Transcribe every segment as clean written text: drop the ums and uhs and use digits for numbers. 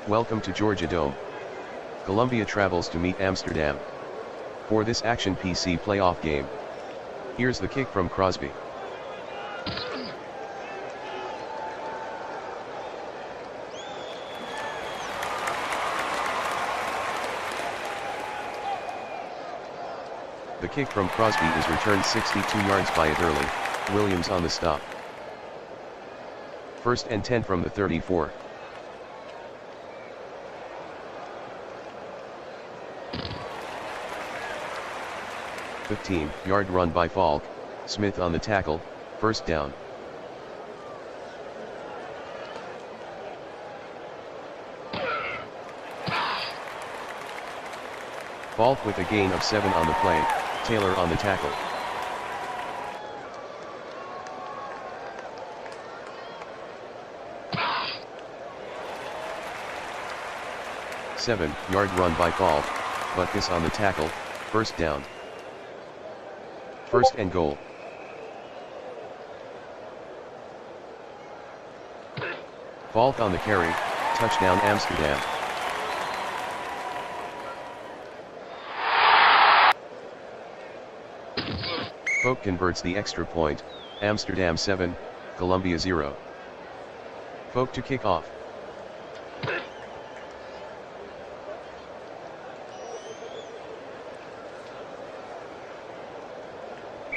Welcome to Georgia Dome. Columbia travels to meet Amsterdam. For this Action PC playoff game. Here's the kick from Crosby. The kick from Crosby is returned 62 yards by Adderley, Williams on the stop. 1st and 10 from the 34. Yard run by Falk, Smith on the tackle, 1st down. Falk with a gain of 7 on the play, Taylor on the tackle. Yard run by Falk, Butkus on the tackle, 1st down. 1st and goal. Falk on the carry, touchdown Amsterdam. Falk converts the extra point, Amsterdam 7, Columbia 0. Falk to kick off.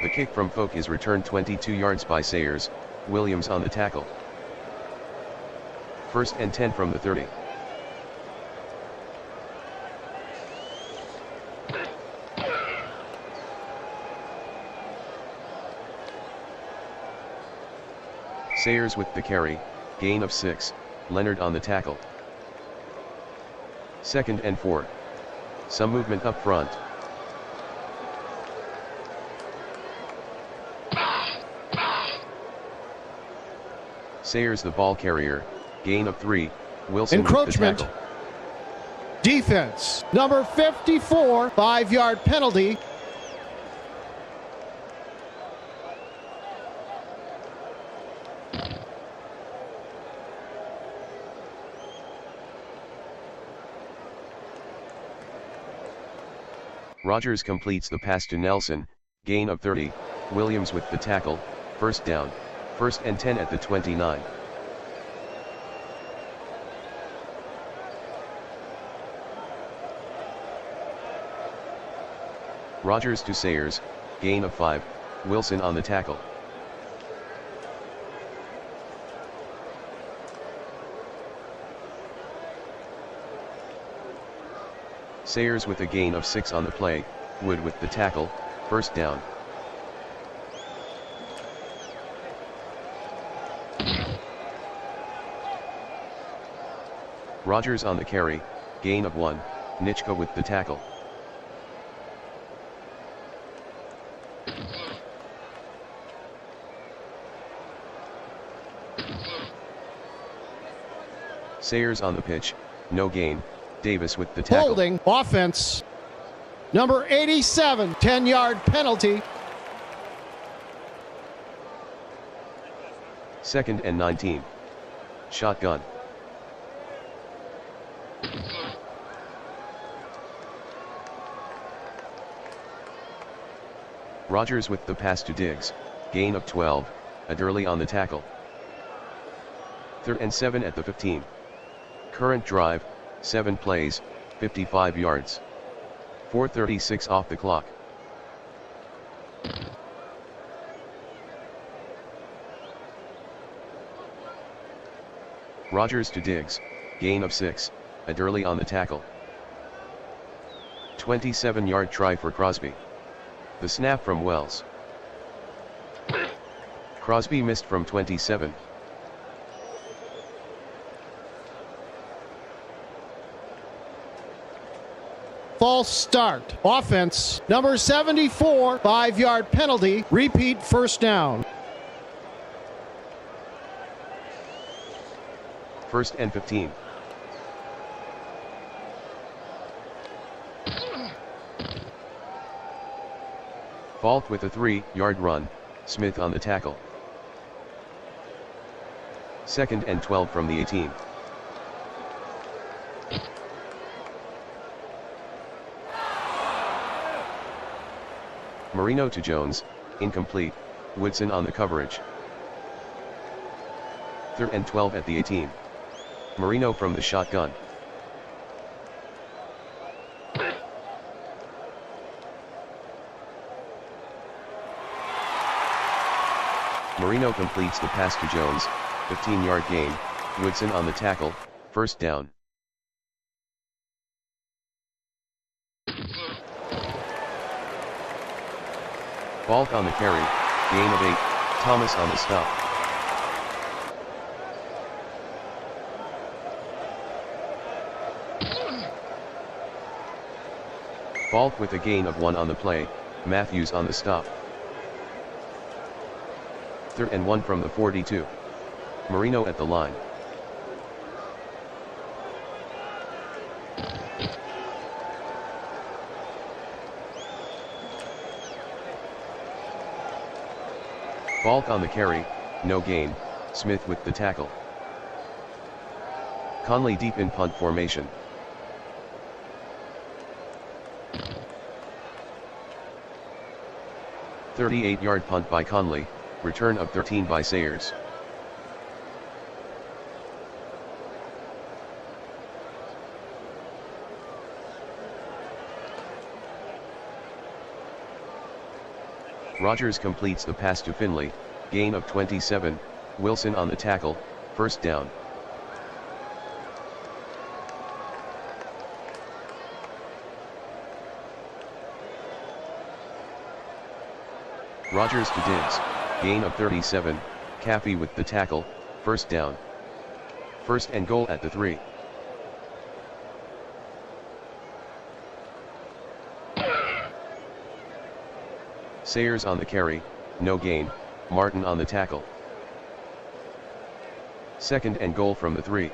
The kick from Falk is returned 22 yards by Sayers, Williams on the tackle. 1st and 10 from the 30. Sayers with the carry, gain of 6, Leonard on the tackle. 2nd and 4. Some movement up front. Sayers the ball carrier, gain of 3, Wilson encroachment. with the tackle. Defense, number 54, 5-yard penalty. Rogers completes the pass to Nelson, gain of 30, Williams with the tackle, 1st down, 1st and 10 at the 29. Rogers to Sayers, gain of 5, Wilson on the tackle. Sayers with a gain of 6 on the play, Wood with the tackle, 1st down. Rogers on the carry, gain of 1, Nitschke with the tackle. Sayers on the pitch, no gain, Davis with the tackle. Holding, offense. Number 87, 10-yard penalty. 2nd and 19. Shotgun. Rogers with the pass to Diggs, gain of 12, Adderley on the tackle. 3rd and 7 at the 15. Current drive, 7 plays, 55 yards. 4:36 off the clock. Rogers to Diggs, gain of 6, Adderley on the tackle. 27-yard try for Crosby. The snap from Wells. Crosby missed from 27. False start. Offense, number 74, 5-yard penalty. Repeat, 1st down. 1st and 15. Falk with a 3-yard run, Smith on the tackle. 2nd and 12 from the 18. Marino to Jones, incomplete, Woodson on the coverage. 3rd and 12 at the 18. Marino from the shotgun. Marino completes the pass to Jones, 15-yard gain, Woodson on the tackle, 1st down. Balk on the carry, gain of 8, Thomas on the stop. Balk with a gain of 1 on the play, Matthews on the stop. 3rd and 1 from the 42. Marino at the line. Balk on the carry, no gain, Smith with the tackle. Conley deep in punt formation. "38-yard punt by Conley, return of 13 by Sayers. Rogers completes the pass to Finley, gain of 27, Wilson on the tackle, 1st down. Rogers to Diggs, gain of 37, Caffey with the tackle, 1st down. 1st and goal at the 3. Sayers on the carry, no gain, Martin on the tackle. 2nd and goal from the 3.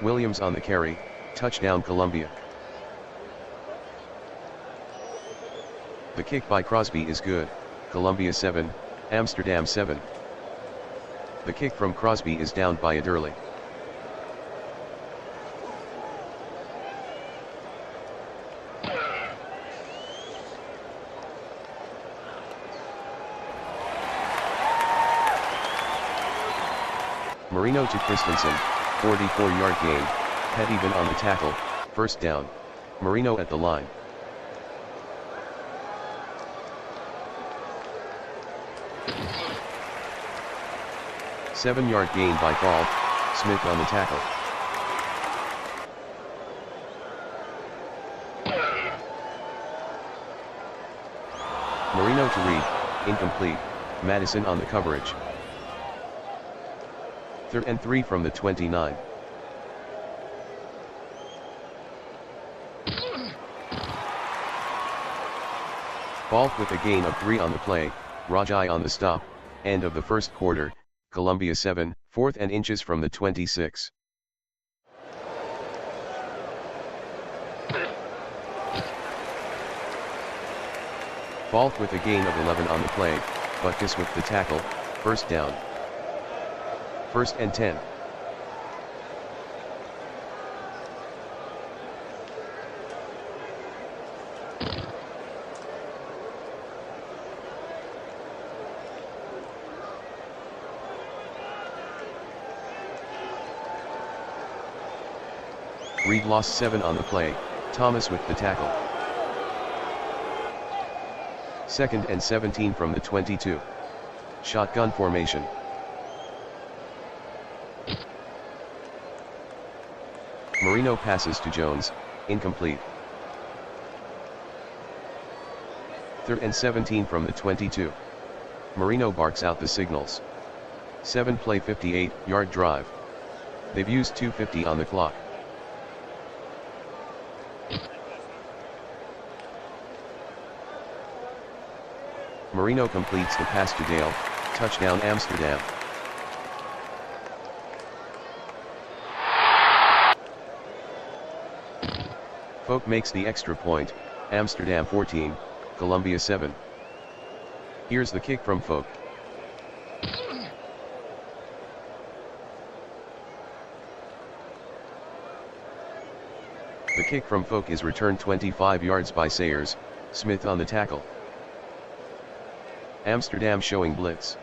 Williams on the carry, touchdown Columbia. The kick by Crosby is good, Columbia 7, Amsterdam 7. The kick from Crosby is downed by Adderley. Marino to Christensen, 44-yard gain, head even on the tackle, 1st down, Marino at the line. Seven-yard gain by Falk, Smith on the tackle. Marino to Reed, incomplete, Madison on the coverage. 3rd and 3 from the 29. Falk with a gain of 3 on the play, Rajai on the stop, end of the 1st quarter, Columbia 7, 4th and inches from the 26. Falk with a gain of 11 on the play, Butkus with the tackle, 1st down. 1st and 10. Reed lost 7 on the play, Thomas with the tackle. 2nd and 17 from the 22. Shotgun formation. Marino passes to Jones, incomplete. 3rd and 17 from the 22. Marino barks out the signals. 7-play 58-yard drive. They've used 2:50 on the clock. Marino completes the pass to Dale, touchdown Amsterdam. Folk makes the extra point, Amsterdam 14, Columbia 7. Here's the kick from Folk. The kick from Folk is returned 25 yards by Sayers, Smith on the tackle. Amsterdam showing blitz.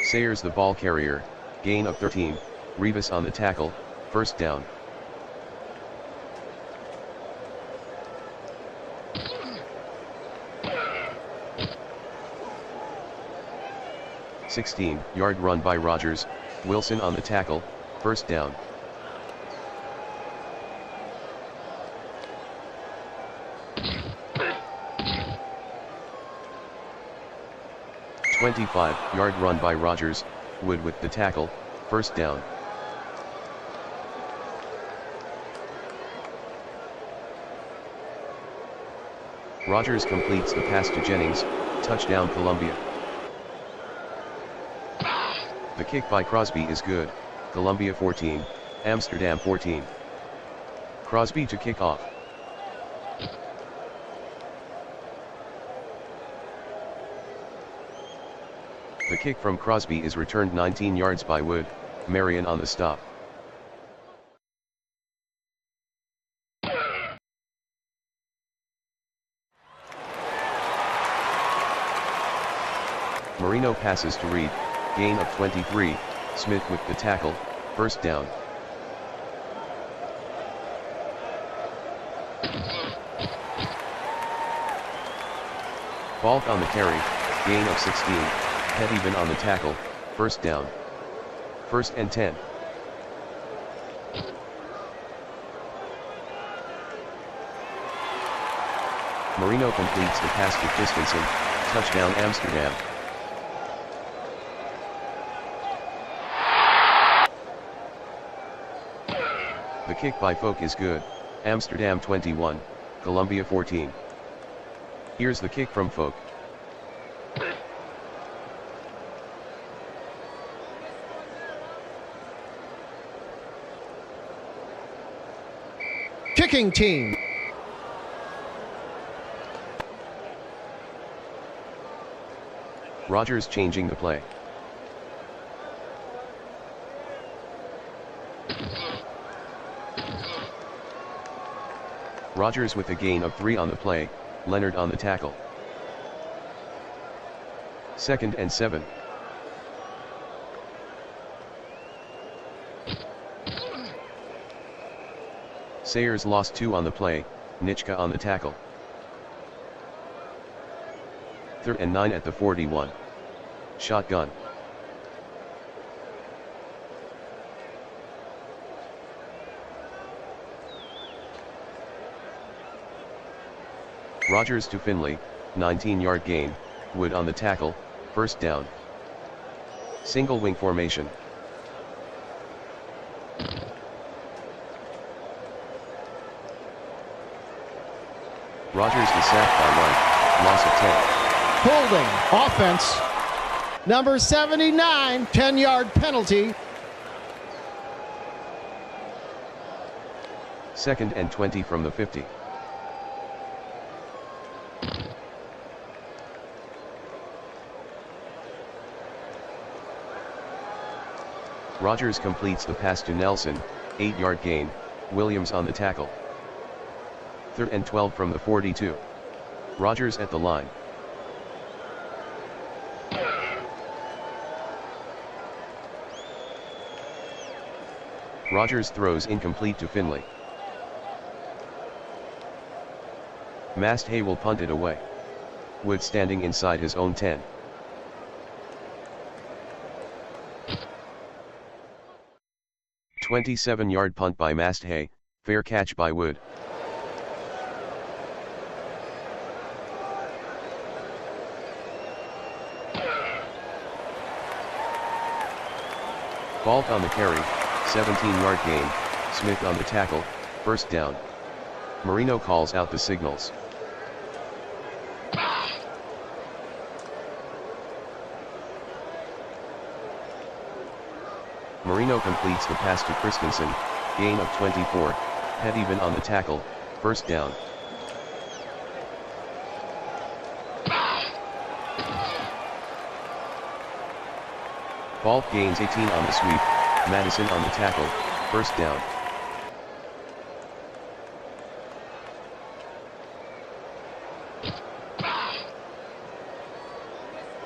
Sayers the ball carrier, gain of 13, Rivas on the tackle, first down. "16-yard run by Rogers, Wilson on the tackle, first down. "25-yard run by Rogers, Wood with the tackle, first down. Rogers completes the pass to Jennings, touchdown Columbia. The kick by Crosby is good, Columbia 14, Amsterdam 14. Crosby to kick off. The kick from Crosby is returned 19 yards by Wood, Marion on the stop. Marino passes to Reed, gain of 23, Smith with the tackle, first down. Falk on the carry, gain of 16, Pettyvan on the tackle, first down. First and 10. Marino completes the pass to Christensen, touchdown Amsterdam. The kick by Folk is good, Amsterdam 21, Columbia 14. Here's the kick from Folk. Kicking team. Rogers changing the play. Rogers with a gain of 3 on the play, Leonard on the tackle. Second and 7. Sayers lost 2 on the play, Nitschke on the tackle. Third and 9 at the 41. Shotgun. Rogers to Finley, 19-yard gain, Wood on the tackle, first down. Single wing formation. Rogers is sacked by White, loss of 10. Holding, offense. Number 79, 10-yard penalty. Second and 20 from the 50. Rogers completes the pass to Nelson, 8-yard gain, Williams on the tackle. Third and 12 from the 42. Rogers at the line. Rogers throws incomplete to Finley. Masthay will punt it away. Wood standing inside his own 10. A 27-yard punt by Masthay, fair catch by Wood. Falk on the carry, 17-yard gain, Smith on the tackle, first down. Marino calls out the signals. Marino completes the pass to Christensen, gain of 24, Pettyvan on the tackle, first down. Falk gains 18 on the sweep, Madison on the tackle, first down.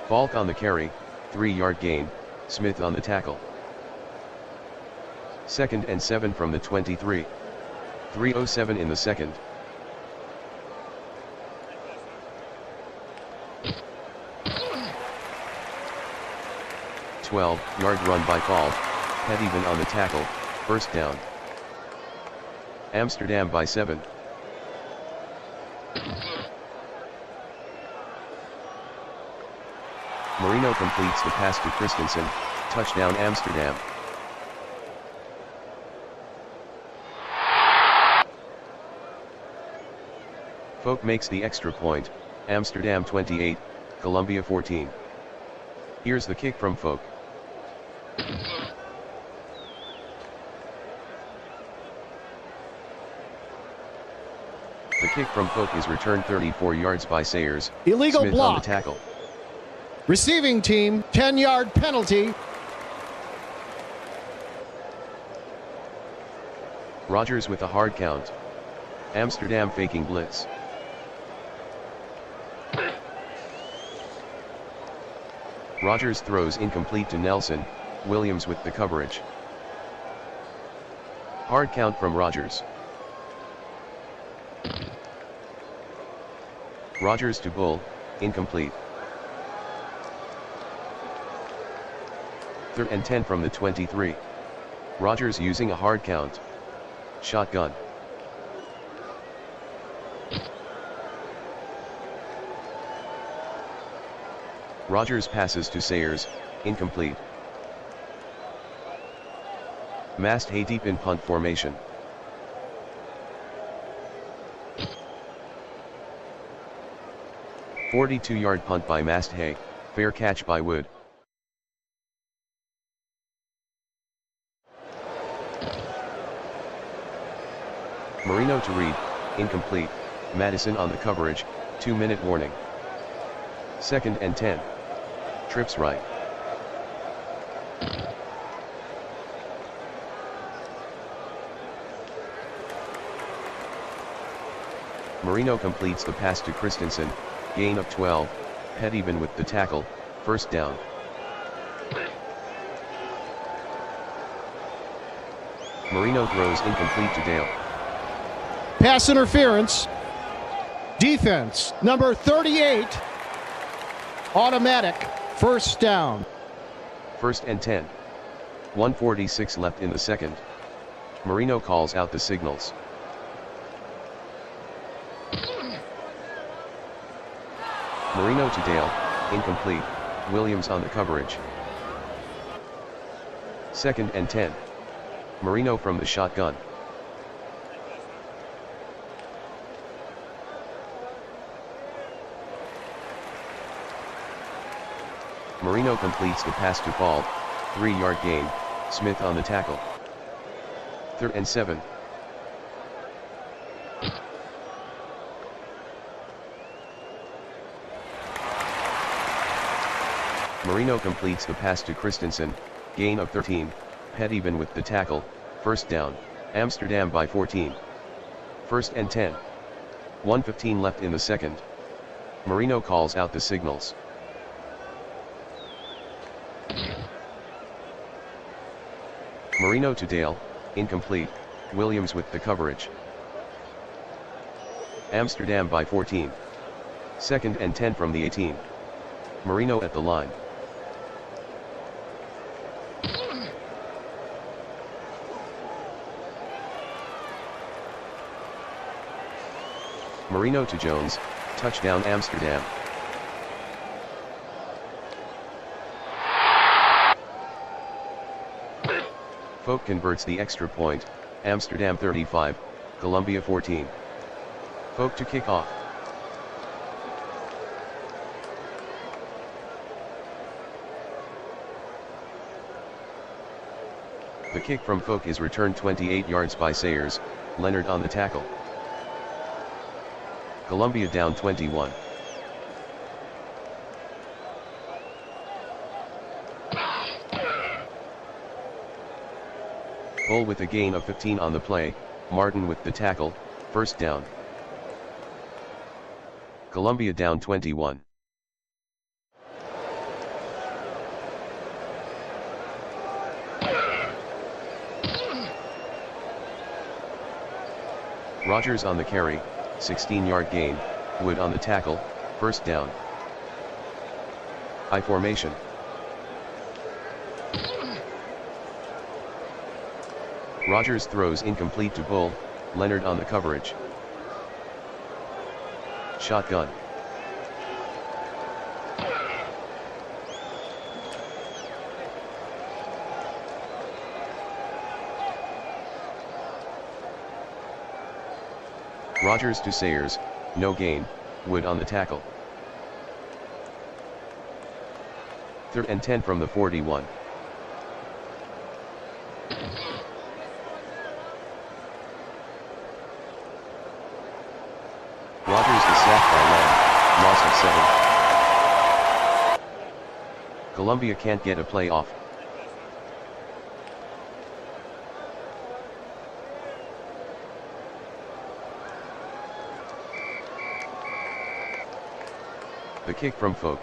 Falk on the carry, 3-yard gain, Smith on the tackle. 2nd and 7 from the 23. 3:07 in the second. Yard run by Falk, head even on the tackle, first down. Amsterdam by 7. Marino completes the pass to Christensen, touchdown Amsterdam. Falk makes the extra point, Amsterdam 28, Columbia 14. Here's the kick from Falk. The kick from Falk is returned 34 yards by Sayers. Illegal Smith block. on the tackle. Receiving team, 10-yard penalty. Rogers with a hard count. Amsterdam faking blitz. Rogers throws incomplete to Nelson, Williams with the coverage. Hard count from Rogers. Rogers to Bull, incomplete. 3rd and 10 from the 23. Rogers using a hard count. Shotgun. Rogers passes to Sayers, incomplete. Mast Hay deep in punt formation. .42-yard punt by Mast Hay, fair catch by Wood. Marino to Reed, incomplete, Madison on the coverage, 2-minute warning. 2nd and 10. Trips right. Marino completes the pass to Christensen, gain of 12, head even with the tackle, first down. Marino throws incomplete to Dale. Pass interference. Defense, number 38. Automatic, first down. 1st and 10. 1:46 left in the second. Marino calls out the signals. Marino to Dale, incomplete, Williams on the coverage. 2nd and 10. Marino from the shotgun. Marino completes the pass to Falk, 3-yard gain, Smith on the tackle. 3rd and 7. Marino completes the pass to Christensen, gain of 13, head even with the tackle, first down, Amsterdam by 14. 1st and 10. 1:15 left in the second. Marino calls out the signals. Marino to Dale, incomplete, Williams with the coverage. Amsterdam by 14. 2nd and 10 from the 18. Marino at the line. Marino to Jones, touchdown Amsterdam. Falk converts the extra point, Amsterdam 35, Columbia 14. Falk to kick off. The kick from Falk is returned 28 yards by Sayers, Leonard on the tackle. Columbia down 21. Bull with a gain of 15 on the play, Martin with the tackle, first down. Columbia down 21. Rogers on the carry, 16-yard gain, Wood on the tackle, first down. I formation. Rogers throws incomplete to Bull, Leonard on the coverage. Shotgun. Rogers to Sayers, no gain, Wood on the tackle. 3rd and 10 from the 41. Rogers is sacked by Lamb, loss of 7. Columbia can't get a play off. The kick from Folk.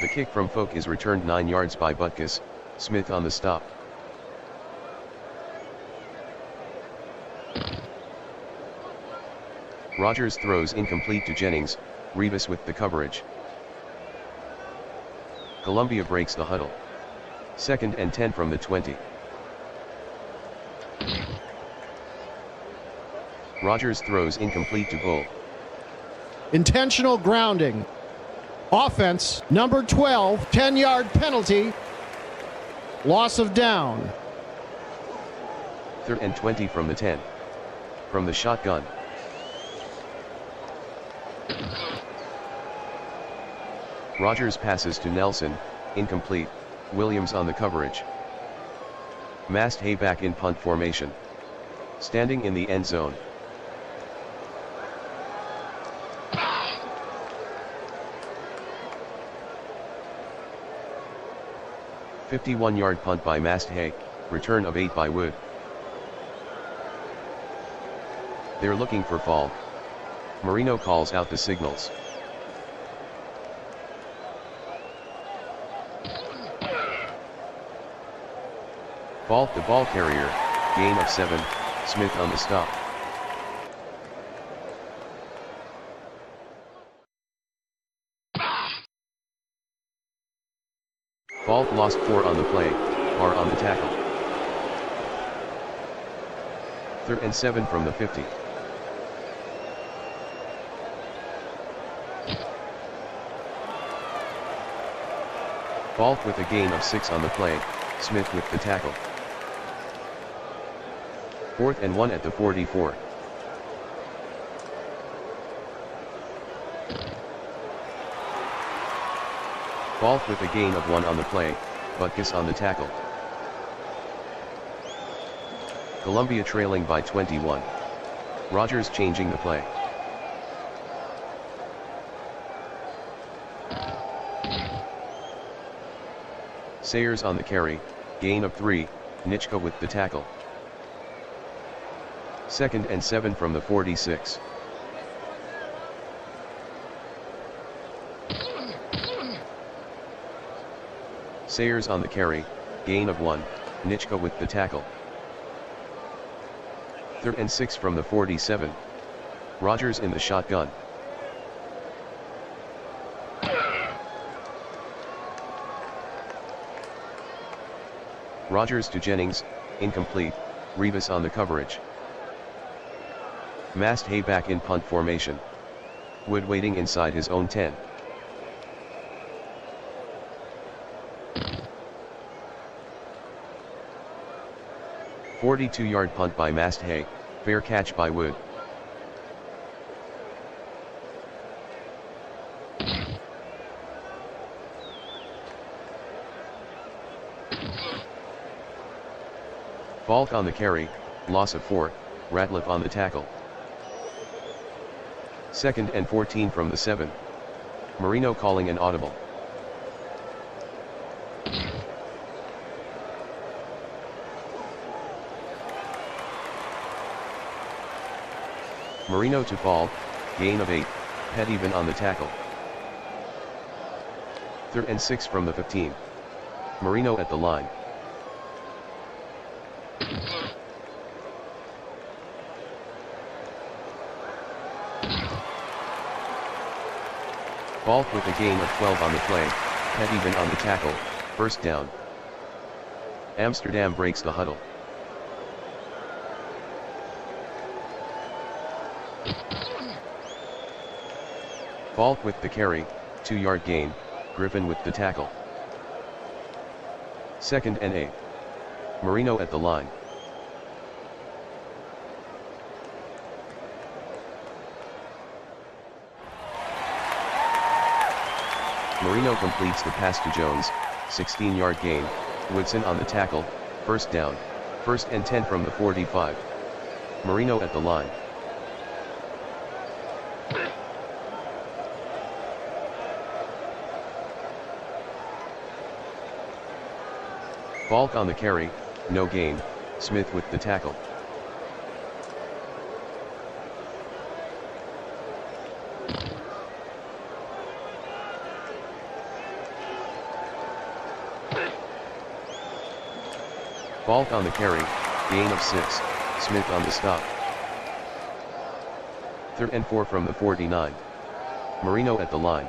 The kick from Folk is returned 9 yards by Butkus, Smith on the stop. Rogers throws incomplete to Jennings, Rivas with the coverage. Columbia breaks the huddle. 2nd and 10 from the 20. Rogers throws incomplete to Bull. Intentional grounding. Offense, number 12, 10-yard penalty. Loss of down. 3rd and 20 from the 10. From the shotgun. Rogers passes to Nelson, incomplete, Williams on the coverage. Mast Hay back in punt formation. Standing in the end zone. "51-yard punt by Mast Hay, return of 8 by Wood. They're looking for Falk. Marino calls out the signals. Falk the ball carrier, gain of 7, Smith on the stop. Falk lost 4 on the play, Barr on the tackle. 3rd and 7 from the 50. Falk with a gain of 6 on the play, Smith with the tackle. 4th and 1 at the 44. Falk with a gain of 1 on the play, Butkus on the tackle. Columbia trailing by 21. Rogers changing the play. Sayers on the carry, gain of 3, Nitschke with the tackle. 2nd and 7 from the 46. Sayers on the carry, gain of 1, Nitschke with the tackle. 3rd and 6 from the 47. Rogers in the shotgun. Rogers to Jennings, incomplete, Rivas on the coverage. Mast Hay back in punt formation. Wood waiting inside his own 10. "42-yard punt by Mast Hay, fair catch by Wood. Falk on the carry, loss of 4, Ratliff on the tackle. 2nd and 14 from the 7. Marino calling an audible. Marino to ball, gain of 8, head even on the tackle. 3rd and 6 from the 15. Marino at the line. Balk with a gain of 12 on the play, head even on the tackle, 1st down. Amsterdam breaks the huddle. Balk with the carry, 2-yard gain, Griffin with the tackle. 2nd and 8. Marino at the line. Marino completes the pass to Jones, 16-yard gain, Woodson on the tackle, 1st down, 1st and 10 from the 45. Marino at the line. Balk on the carry, no gain, Smith with the tackle. Balk on the carry, gain of 6, Smith on the stop. 3rd and 4 from the 49. Marino at the line.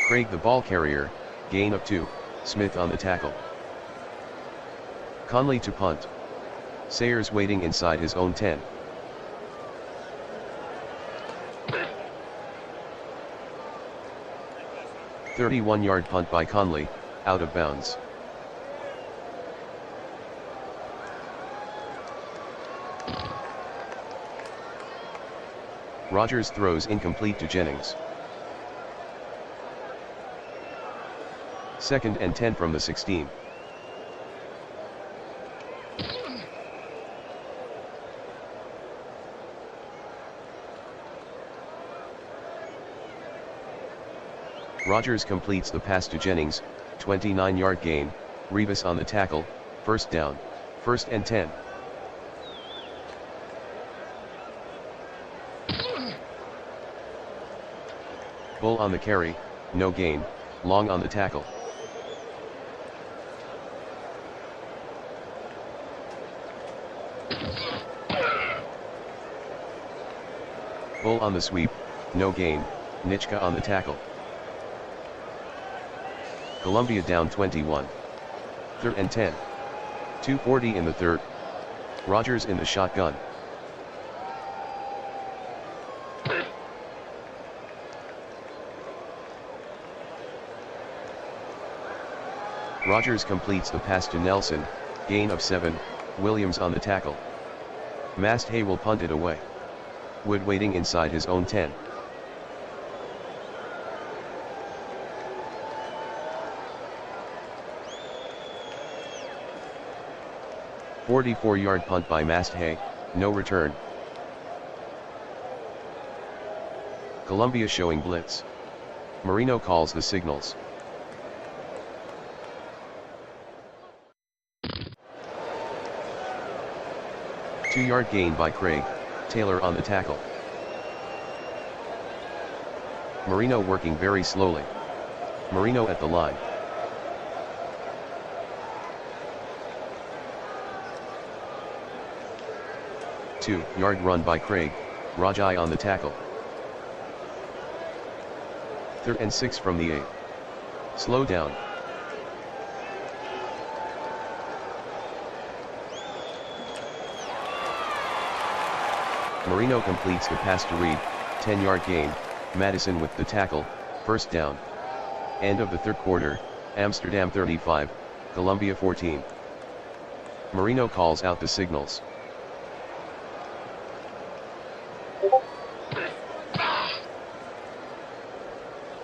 Craig the ball carrier, gain of 2, Smith on the tackle. Conley to punt. Sayers waiting inside his own 10. "31-yard punt by Conley, out of bounds. Rogers throws incomplete to Jennings. 2nd and 10 from the 16. Rogers completes the pass to Jennings, 29-yard gain, Rivas on the tackle, 1st down, 1st and 10. Bull on the carry, no gain, Long on the tackle. Bull on the sweep, no gain, Nitschke on the tackle. Columbia down 21. 3rd and 10. 2:40 in the 3rd. Rogers in the shotgun. Rogers completes the pass to Nelson, gain of 7, Williams on the tackle. Masthay will punt it away. Wood waiting inside his own 10. "44-yard punt by Masthay, no return. Columbia showing blitz. Marino calls the signals. Two-yard gain by Craig, Taylor on the tackle. Marino working very slowly. Marino at the line. Two-yard run by Craig, Rajai on the tackle. 3rd and 6 from the 8. Slow down. Marino completes the pass to Reed, 10-yard gain, Madison with the tackle, 1st down. End of the 3rd quarter, Amsterdam 35, Columbia 14. Marino calls out the signals.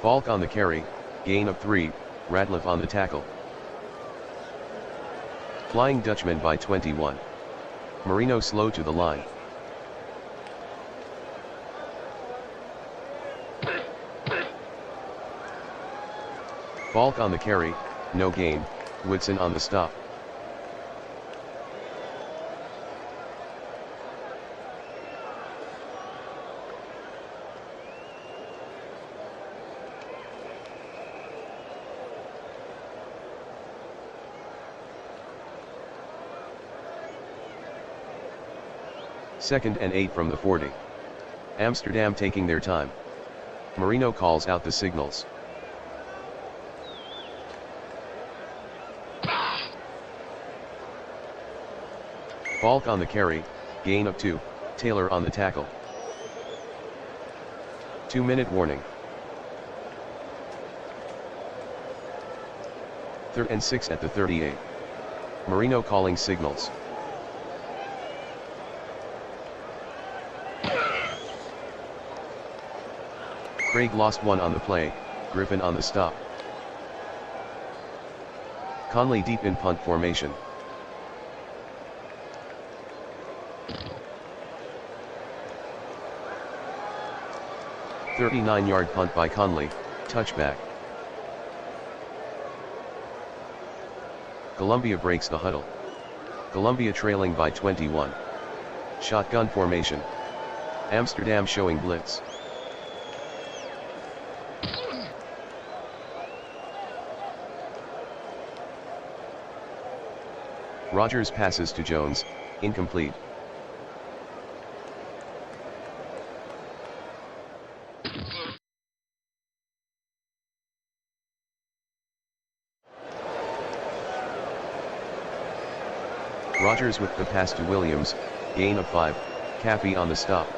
Balk on the carry, gain of 3, Ratliff on the tackle. Flying Dutchman by 21. Marino slow to the line. Balk on the carry, no gain, Woodson on the stop. Second and 8 from the 40. Amsterdam taking their time. Marino calls out the signals. Balk on the carry, gain of 2, Taylor on the tackle. 2-minute warning. 3rd and 6 at the 38. Marino calling signals. Craig lost 1 on the play, Griffin on the stop. Conley deep in punt formation. "39-yard punt by Conley, touchback." Columbia breaks the huddle. Columbia trailing by 21. Shotgun formation. Amsterdam showing blitz. Rogers passes to Jones, incomplete. Rogers with the pass to Williams, gain of 5, Caffey on the stop.